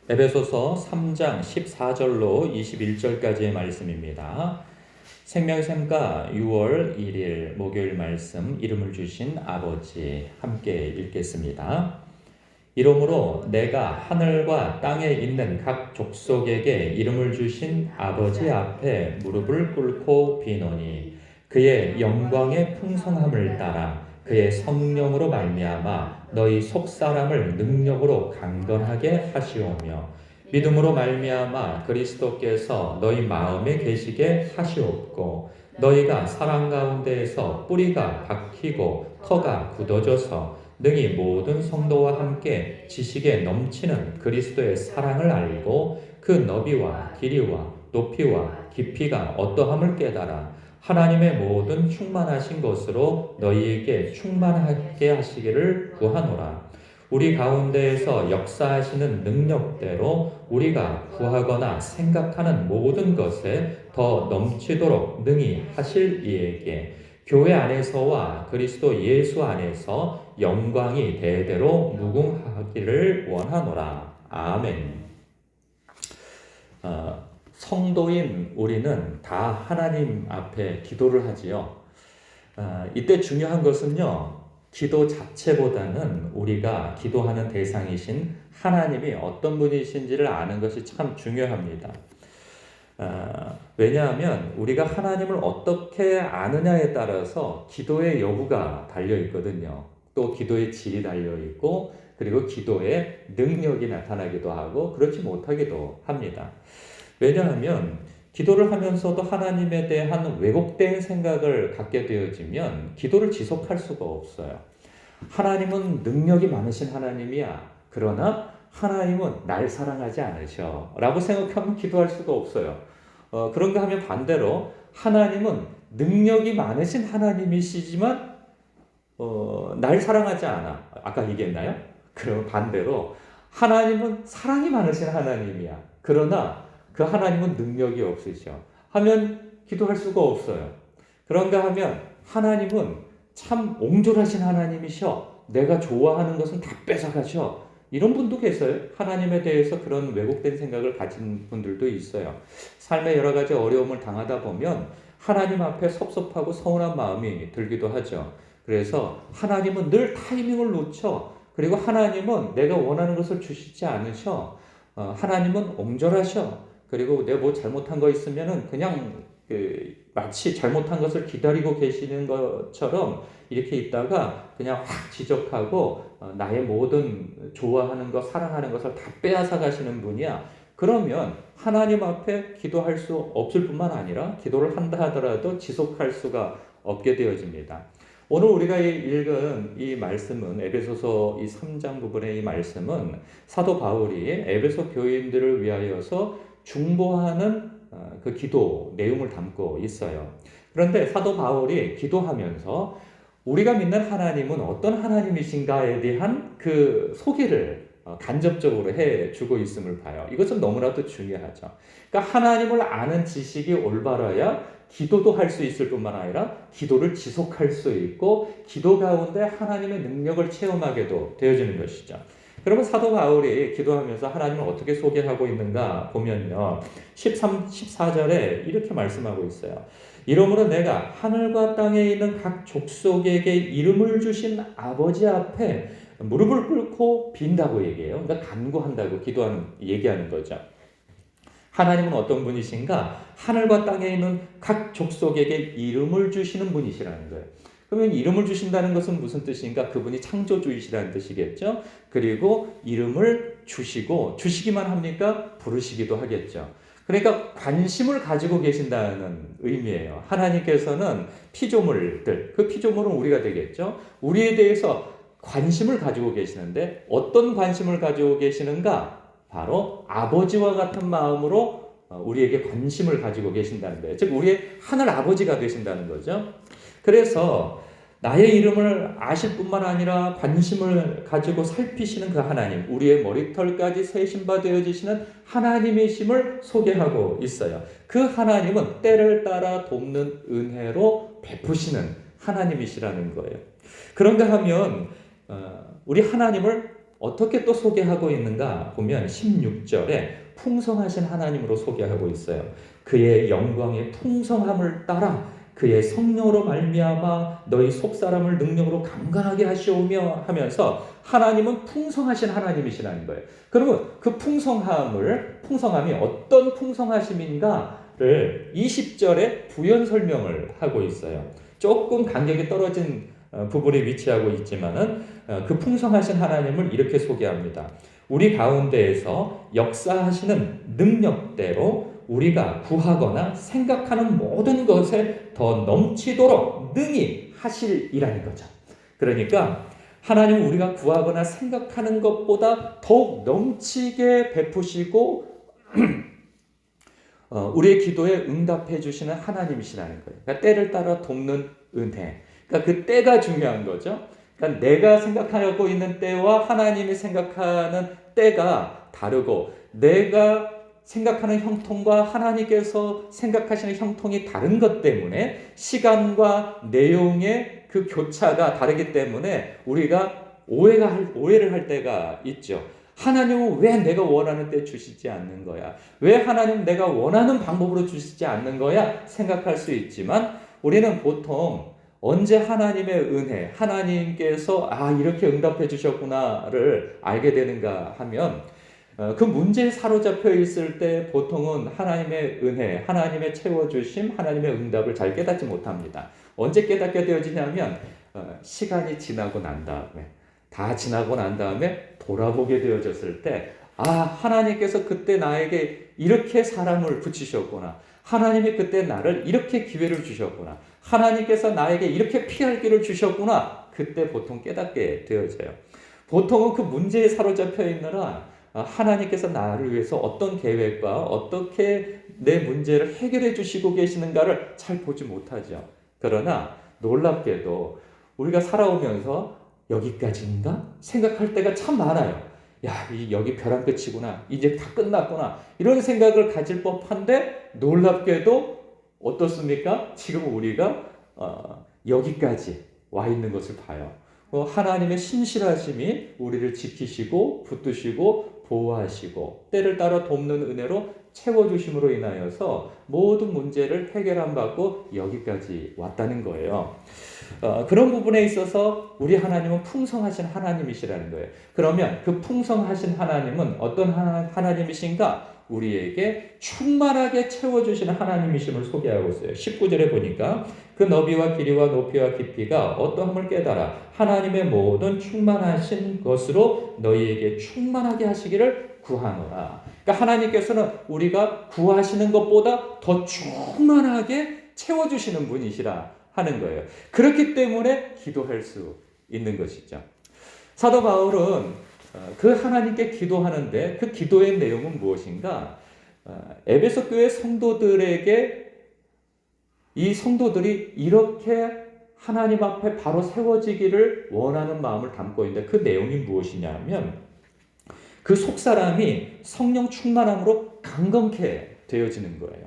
에베소서 3장 14절로 21절까지의 말씀입니다. 생명샘가 6월 1일 목요일 말씀 이름을 주신 아버지 함께 읽겠습니다. 이러므로 내가 하늘과 땅에 있는 각 족속에게 이름을 주신 아버지 앞에 무릎을 꿇고 비노니 그의 영광의 풍성함을 따라 그의 성령으로 말미암아 너희 속사람을 능력으로 강건하게 하시오며 믿음으로 말미암아 그리스도께서 너희 마음에 계시게 하시옵고 너희가 사랑 가운데에서 뿌리가 박히고 터가 굳어져서 능히 모든 성도와 함께 지식에 넘치는 그리스도의 사랑을 알고 그 너비와 길이와 높이와 깊이가 어떠함을 깨달아 하나님의 모든 충만하신 것으로 너희에게 충만하게 하시기를 구하노라. 우리 가운데에서 역사하시는 능력대로 우리가 구하거나 생각하는 모든 것에 더 넘치도록 능히 하실 이에게 교회 안에서와 그리스도 예수 안에서 영광이 대대로 무궁하기를 원하노라. 아멘. 성도인 우리는 다 하나님 앞에 기도를 하지요. 이때 중요한 것은요, 기도 자체보다는 우리가 기도하는 대상이신 하나님이 어떤 분이신지를 아는 것이 참 중요합니다. 왜냐하면 우리가 하나님을 어떻게 아느냐에 따라서 기도의 여부가 달려 있거든요. 또 기도의 질이 달려 있고, 그리고 기도의 능력이 나타나기도 하고, 그렇지 못하기도 합니다. 왜냐하면 기도를 하면서도 하나님에 대한 왜곡된 생각을 갖게 되어지면 기도를 지속할 수가 없어요. 하나님은 능력이 많으신 하나님이야. 그러나 하나님은 날 사랑하지 않으셔. 라고 생각하면 기도할 수가 없어요. 그런가 하면 반대로 하나님은 능력이 많으신 하나님이시지만 날 사랑하지 않아. 아까 얘기했나요? 그럼 반대로 하나님은 사랑이 많으신 하나님이야. 그러나 그 하나님은 능력이 없으셔. 하면 기도할 수가 없어요. 그런가 하면 하나님은 참 옹졸하신 하나님이셔. 내가 좋아하는 것은 다 뺏어가셔. 이런 분도 계세요. 하나님에 대해서 그런 왜곡된 생각을 가진 분들도 있어요. 삶의 여러 가지 어려움을 당하다 보면 하나님 앞에 섭섭하고 서운한 마음이 들기도 하죠. 그래서 하나님은 늘 타이밍을 놓쳐. 그리고 하나님은 내가 원하는 것을 주시지 않으셔. 하나님은 옹졸하셔. 그리고 내가 뭐 잘못한 거 있으면은 그냥 마치 잘못한 것을 기다리고 계시는 것처럼 이렇게 있다가 그냥 확 지적하고 나의 모든 좋아하는 것, 사랑하는 것을 다 빼앗아 가시는 분이야. 그러면 하나님 앞에 기도할 수 없을 뿐만 아니라 기도를 한다 하더라도 지속할 수가 없게 되어집니다. 오늘 우리가 읽은 이 말씀은 에베소서 이 3장 부분의 이 말씀은 사도 바울이 에베소 교인들을 위하여서 중보하는 그 기도 내용을 담고 있어요. 그런데 사도 바울이 기도하면서 우리가 믿는 하나님은 어떤 하나님이신가에 대한 그 소개를 간접적으로 해주고 있음을 봐요. 이것은 너무나도 중요하죠. 그러니까 하나님을 아는 지식이 올바라야 기도도 할 수 있을 뿐만 아니라 기도를 지속할 수 있고 기도 가운데 하나님의 능력을 체험하게도 되어지는 것이죠. 그러면 사도 바울이 기도하면서 하나님을 어떻게 소개하고 있는가 보면요. 14절에 이렇게 말씀하고 있어요. 이러므로 내가 하늘과 땅에 있는 각 족속에게 이름을 주신 아버지 앞에 무릎을 꿇고 빈다고 얘기해요. 그러니까 간구한다고 얘기하는 거죠. 하나님은 어떤 분이신가? 하늘과 땅에 있는 각 족속에게 이름을 주시는 분이시라는 거예요. 그러면 이름을 주신다는 것은 무슨 뜻인가? 그분이 창조주이시라는 뜻이겠죠. 그리고 이름을 주시기만 합니까? 부르시기도 하겠죠. 그러니까 관심을 가지고 계신다는 의미예요. 하나님께서는 피조물들, 그 피조물은 우리가 되겠죠. 우리에 대해서 관심을 가지고 계시는데 어떤 관심을 가지고 계시는가? 바로 아버지와 같은 마음으로 우리에게 관심을 가지고 계신다는 거예요. 즉 우리의 하늘 아버지가 되신다는 거죠. 그래서 나의 이름을 아실 뿐만 아니라 관심을 가지고 살피시는 그 하나님, 우리의 머리털까지 세신바 되어지시는 하나님이심을 소개하고 있어요. 그 하나님은 때를 따라 돕는 은혜로 베푸시는 하나님이시라는 거예요. 그런가 하면 우리 하나님을 어떻게 또 소개하고 있는가 보면 16절에 풍성하신 하나님으로 소개하고 있어요. 그의 영광의 풍성함을 따라 그의 성령으로 말미암아 너희 속사람을 능력으로 강건하게 하시오며 하면서 하나님은 풍성하신 하나님이시라는 거예요. 그러면 그 풍성함이 어떤 풍성하심인가를 20절에 부연 설명을 하고 있어요. 조금 간격이 떨어진 부분에 위치하고 있지만은 그 풍성하신 하나님을 이렇게 소개합니다. 우리 가운데에서 역사하시는 능력대로 우리가 구하거나 생각하는 모든 것에 더 넘치도록 능히 하실이라는 거죠. 그러니까 하나님은 우리가 구하거나 생각하는 것보다 더욱 넘치게 베푸시고 우리의 기도에 응답해 주시는 하나님이시라는 거예요. 그러니까 때를 따라 돕는 은혜. 그러니까 그 때가 중요한 거죠. 그러니까 내가 생각하고 있는 때와 하나님이 생각하는 때가 다르고 내가 생각하는 형통과 하나님께서 생각하시는 형통이 다른 것 때문에 시간과 내용의 그 교차가 다르기 때문에 우리가 오해를 할 때가 있죠. 하나님은 왜 내가 원하는 때 주시지 않는 거야? 왜 하나님 내가 원하는 방법으로 주시지 않는 거야? 생각할 수 있지만 우리는 보통 언제 하나님의 은혜, 하나님께서 이렇게 응답해 주셨구나를 알게 되는가 하면 그 문제에 사로잡혀 있을 때 보통은 하나님의 은혜, 하나님의 채워주심, 하나님의 응답을 잘 깨닫지 못합니다. 언제 깨닫게 되어지냐면 시간이 지나고 난 다음에 다 지나고 난 다음에 돌아보게 되어졌을 때 하나님께서 그때 나에게 이렇게 사랑을 붙이셨구나. 하나님이 그때 나를 이렇게 기회를 주셨구나. 하나님께서 나에게 이렇게 피할 길을 주셨구나. 그때 보통 깨닫게 되어져요. 보통은 그 문제에 사로잡혀 있느라 하나님께서 나를 위해서 어떤 계획과 어떻게 내 문제를 해결해 주시고 계시는가를 잘 보지 못하죠. 그러나 놀랍게도 우리가 살아오면서 여기까지인가? 생각할 때가 참 많아요. 여기 벼랑 끝이구나. 이제 다 끝났구나. 이런 생각을 가질 법한데 놀랍게도 어떻습니까? 지금 우리가 여기까지 와 있는 것을 봐요. 하나님의 신실하심이 우리를 지키시고 붙드시고 보호하시고 때를 따라 돕는 은혜로 채워주심으로 인하여서 모든 문제를 해결한 받고 여기까지 왔다는 거예요. 그런 부분에 있어서 우리 하나님은 풍성하신 하나님이시라는 거예요. 그러면 그 풍성하신 하나님은 어떤 하나님이신가? 우리에게 충만하게 채워주시는 하나님이심을 소개하고 있어요. 19절에 보니까 그 너비와 길이와 높이와 깊이가 어떠함을 깨달아 하나님의 모든 충만하신 것으로 너희에게 충만하게 하시기를 구하노라. 그러니까 하나님께서는 우리가 구하시는 것보다 더 충만하게 채워주시는 분이시라 하는 거예요. 그렇기 때문에 기도할 수 있는 것이죠. 사도 바울은 그 하나님께 기도하는데 그 기도의 내용은 무엇인가? 에베소 교회 성도들에게 이 성도들이 이렇게 하나님 앞에 바로 세워지기를 원하는 마음을 담고 있는데 그 내용이 무엇이냐면 그 속사람이 성령 충만함으로 강건케 되어지는 거예요.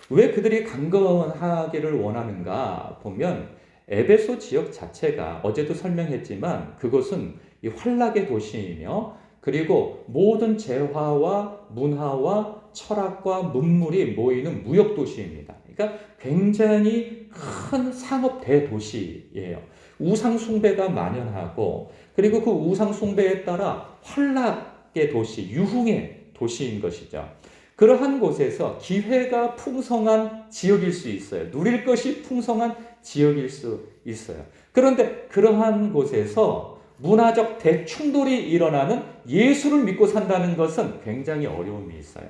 왜 그들이 강건하기를 원하는가 보면 에베소 지역 자체가 어제도 설명했지만 그것은 이 환락의 도시이며 그리고 모든 재화와 문화와 철학과 문물이 모이는 무역 도시입니다. 그러니까 굉장히 큰 상업 대도시예요. 우상 숭배가 만연하고 그리고 그 우상 숭배에 따라 환락의 도시, 유흥의 도시인 것이죠. 그러한 곳에서 기회가 풍성한 지역일 수 있어요. 누릴 것이 풍성한 지역일 수 있어요. 그런데 그러한 곳에서 문화적 대충돌이 일어나는 예수를 믿고 산다는 것은 굉장히 어려움이 있어요.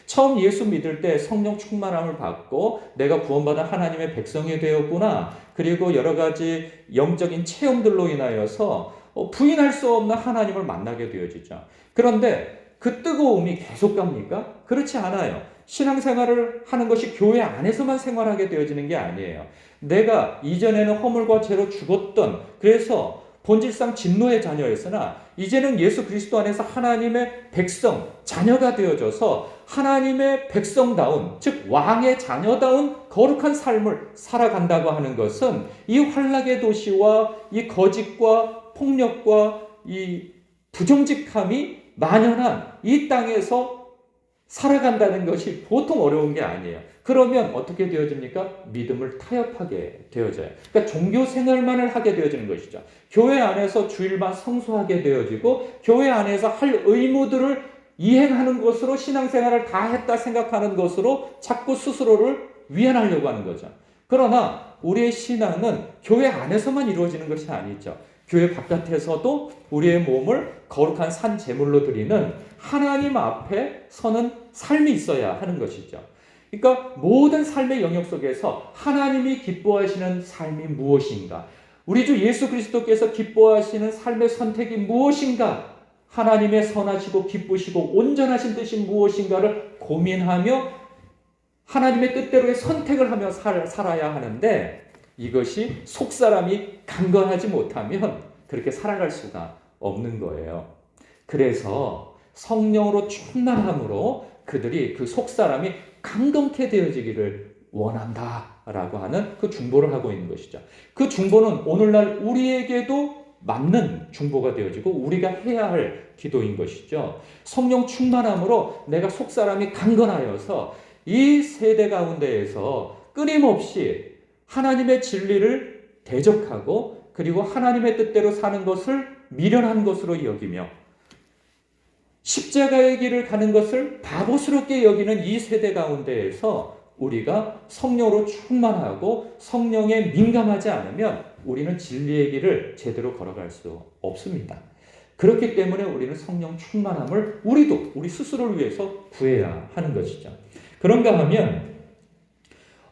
처음 예수 믿을 때 성령 충만함을 받고 내가 구원받은 하나님의 백성이 되었구나. 그리고 여러 가지 영적인 체험들로 인하여서 부인할 수 없는 하나님을 만나게 되어지죠. 그런데 그 뜨거움이 계속 갑니까? 그렇지 않아요. 신앙생활을 하는 것이 교회 안에서만 생활하게 되어지는 게 아니에요. 내가 이전에는 허물과 죄로 죽었던 그래서 본질상 진노의 자녀였으나 이제는 예수 그리스도 안에서 하나님의 백성, 자녀가 되어져서 하나님의 백성다운, 즉 왕의 자녀다운 거룩한 삶을 살아간다고 하는 것은 이 환락의 도시와 이 거짓과 폭력과 이 부정직함이 만연한 이 땅에서 살아간다는 것이 보통 어려운 게 아니에요. 그러면 어떻게 되어집니까? 믿음을 타협하게 되어져요. 그러니까 종교 생활만을 하게 되어지는 것이죠. 교회 안에서 주일만 성수하게 되어지고 교회 안에서 할 의무들을 이행하는 것으로 신앙생활을 다 했다 생각하는 것으로 자꾸 스스로를 위안하려고 하는 거죠. 그러나 우리의 신앙은 교회 안에서만 이루어지는 것이 아니죠. 교회 바깥에서도 우리의 몸을 거룩한 산 제물로 드리는 하나님 앞에 서는 삶이 있어야 하는 것이죠. 그러니까 모든 삶의 영역 속에서 하나님이 기뻐하시는 삶이 무엇인가? 우리 주 예수 그리스도께서 기뻐하시는 삶의 선택이 무엇인가? 하나님의 선하시고 기쁘시고 온전하신 뜻이 무엇인가를 고민하며 하나님의 뜻대로의 선택을 하며 살아야 하는데 이것이 속사람이 강건하지 못하면 그렇게 살아갈 수가 없는 거예요. 그래서 성령으로 충만함으로 그들이 그 속사람이 강건케 되어지기를 원한다라고 하는 그 중보를 하고 있는 것이죠. 그 중보는 오늘날 우리에게도 맞는 중보가 되어지고 우리가 해야 할 기도인 것이죠. 성령 충만함으로 내가 속사람이 강건하여서 이 세대 가운데에서 끊임없이 하나님의 진리를 대적하고 그리고 하나님의 뜻대로 사는 것을 미련한 것으로 여기며 십자가의 길을 가는 것을 바보스럽게 여기는 이 세대 가운데에서 우리가 성령으로 충만하고 성령에 민감하지 않으면 우리는 진리의 길을 제대로 걸어갈 수 없습니다. 그렇기 때문에 우리는 성령 충만함을 우리 스스로를 위해서 구해야 하는 것이죠. 그런가 하면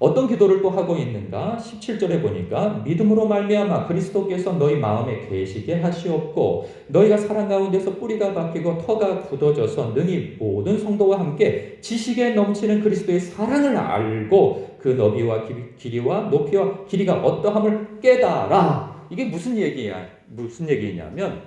어떤 기도를 또 하고 있는가? 17절에 보니까 믿음으로 말미암아 그리스도께서 너희 마음에 계시게 하시옵고 너희가 사랑 가운데서 뿌리가 박히고 터가 굳어져서 능히 모든 성도와 함께 지식에 넘치는 그리스도의 사랑을 알고 그 너비와 길이와 높이와 길이가 어떠함을 깨달아. 이게 무슨 얘기냐면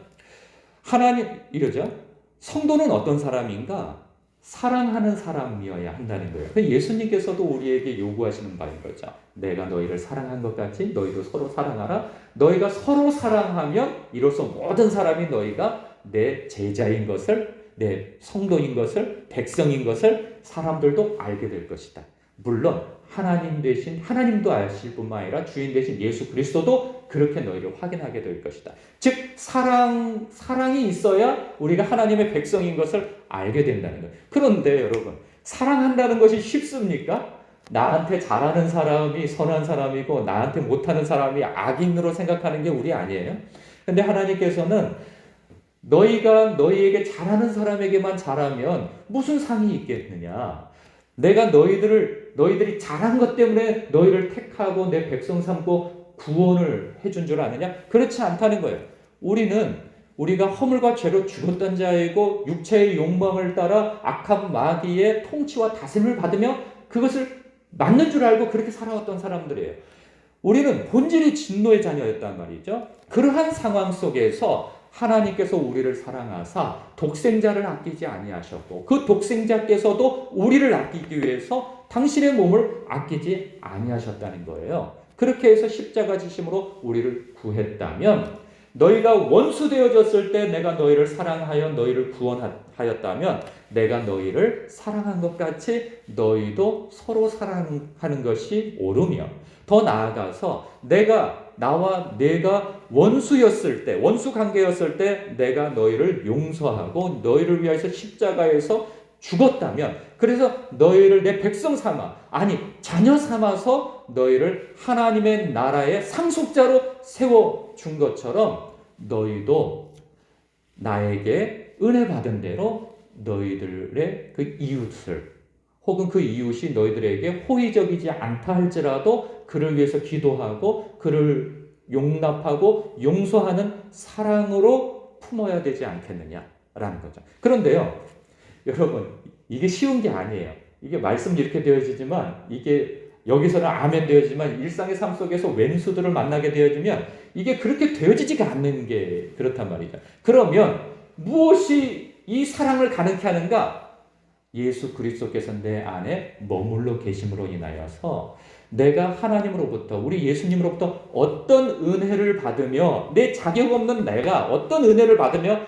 하나님 이러죠. 성도는 어떤 사람인가? 사랑하는 사람이어야 한다는 거예요. 예수님께서도 우리에게 요구하시는 바인 거죠. 내가 너희를 사랑한 것 같이 너희도 서로 사랑하라. 너희가 서로 사랑하면 이로써 모든 사람이 너희가 내 제자인 것을, 내 성도인 것을, 백성인 것을 사람들도 알게 될 것이다. 물론 하나님도 아실 뿐만 아니라 주인 되신 예수 그리스도도 그렇게 너희를 확인하게 될 것이다. 즉 사랑이 있어야 우리가 하나님의 백성인 것을 알게 된다는 거예요. 그런데 여러분, 사랑한다는 것이 쉽습니까? 나한테 잘하는 사람이 선한 사람이고 나한테 못하는 사람이 악인으로 생각하는 게 우리 아니에요? 근데 하나님께서는 너희가 너희에게 잘하는 사람에게만 잘하면 무슨 상이 있겠느냐? 내가 너희들이 잘한 것 때문에 너희를 택하고 내 백성 삼고 구원을 해준 줄 아느냐? 그렇지 않다는 거예요. 우리가 허물과 죄로 죽었던 자이고 육체의 욕망을 따라 악한 마귀의 통치와 다스림을 받으며 그것을 맞는 줄 알고 그렇게 살아왔던 사람들이에요. 우리는 본질이 진노의 자녀였단 말이죠. 그러한 상황 속에서 하나님께서 우리를 사랑하사 독생자를 아끼지 아니하셨고 그 독생자께서도 우리를 아끼기 위해서 당신의 몸을 아끼지 아니하셨다는 거예요. 그렇게 해서 십자가 지심으로 우리를 구했다면 너희가 원수 되어졌을 때 내가 너희를 사랑하여 너희를 구원하였다면 내가 너희를 사랑한 것 같이 너희도 서로 사랑하는 것이 옳으며 더 나아가서 내가 원수였을 때, 원수 관계였을 때 내가 너희를 용서하고 너희를 위해서 십자가에서 죽었다면 그래서 너희를 내 백성 삼아, 아니 자녀 삼아서 너희를 하나님의 나라의 상속자로 세워준 것처럼 너희도 나에게 은혜 받은 대로 너희들의 그 이웃을 혹은 그 이웃이 너희들에게 호의적이지 않다 할지라도 그를 위해서 기도하고 그를 용납하고 용서하는 사랑으로 품어야 되지 않겠느냐라는 거죠. 그런데요, 여러분, 이게 쉬운 게 아니에요. 이게 말씀 이렇게 되어지지만 이게 여기서는 아멘 되어지만 일상의 삶 속에서 왼수들을 만나게 되어지면 이게 그렇게 되어지지가 않는 게 그렇단 말이죠. 그러면 무엇이 이 사랑을 가능케 하는가? 예수 그리스도께서 내 안에 머물러 계심으로 인하여서 내가 하나님으로부터 우리 예수님으로부터 어떤 은혜를 받으며 내 자격 없는 내가 어떤 은혜를 받으며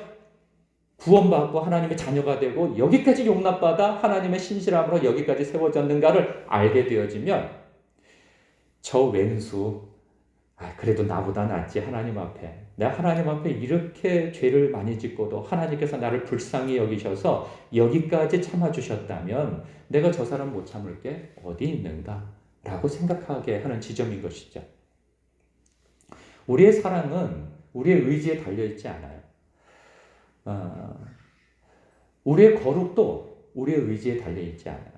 구원받고 하나님의 자녀가 되고 여기까지 용납받아 하나님의 신실함으로 여기까지 세워졌는가를 알게 되어지면 저 왼수, 그래도 나보다 낫지 하나님 앞에. 내가 하나님 앞에 이렇게 죄를 많이 짓고도 하나님께서 나를 불쌍히 여기셔서 여기까지 참아주셨다면 내가 저 사람 못 참을 게 어디 있는가? 라고 생각하게 하는 지점인 것이죠. 우리의 사랑은 우리의 의지에 달려있지 않아요. 우리의 거룩도 우리의 의지에 달려있지 않아요.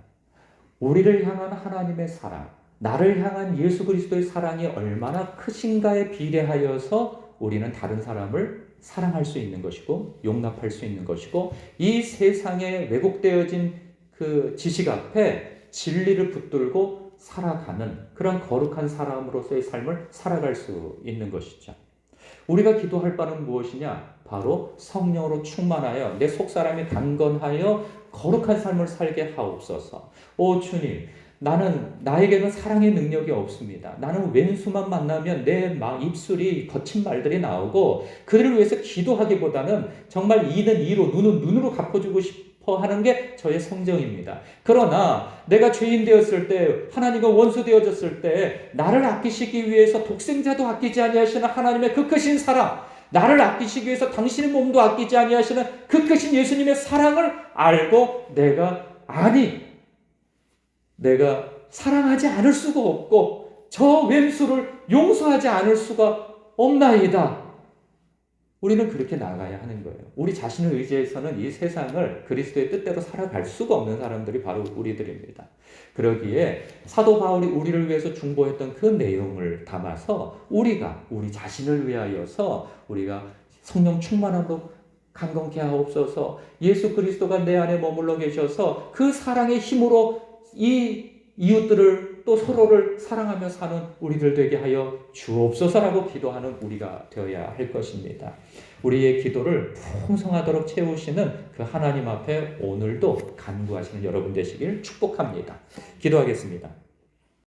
우리를 향한 하나님의 사랑, 나를 향한 예수 그리스도의 사랑이 얼마나 크신가에 비례하여서 우리는 다른 사람을 사랑할 수 있는 것이고 용납할 수 있는 것이고 이 세상에 왜곡되어진 그 지식 앞에 진리를 붙들고 살아가는 그런 거룩한 사람으로서의 삶을 살아갈 수 있는 것이죠. 우리가 기도할 바는 무엇이냐? 바로 성령으로 충만하여 내 속사람이 강건하여 거룩한 삶을 살게 하옵소서. 오 주님, 나에게는 사랑의 능력이 없습니다. 나는 왼수만 만나면 내 입술이 거친 말들이 나오고 그들을 위해서 기도하기보다는 정말 이는 이로 눈은 눈으로 갚아주고 싶어 하는 게 저의 성정입니다. 그러나 내가 죄인 되었을 때 하나님과 원수 되어졌을 때 나를 아끼시기 위해서 독생자도 아끼지 아니하시는 하나님의 그 크신 사랑, 나를 아끼시기 위해서 당신의 몸도 아끼지 아니하시는 그 크신 예수님의 사랑을 알고 내가 사랑하지 않을 수가 없고 저 왼수를 용서하지 않을 수가 없나이다. 우리는 그렇게 나아가야 하는 거예요. 우리 자신을 의지해서는 이 세상을 그리스도의 뜻대로 살아갈 수가 없는 사람들이 바로 우리들입니다. 그러기에 사도 바울이 우리를 위해서 중보했던 그 내용을 담아서 우리 자신을 위하여서 우리가 성령 충만함으로 강건케 하옵소서. 예수 그리스도가 내 안에 머물러 계셔서 그 사랑의 힘으로 이 이웃들을 또 서로를 사랑하며 사는 우리들 되게 하여 주옵소서라고 기도하는 우리가 되어야 할 것입니다. 우리의 기도를 풍성하도록 채우시는 그 하나님 앞에 오늘도 간구하시는 여러분 되시길 축복합니다. 기도하겠습니다.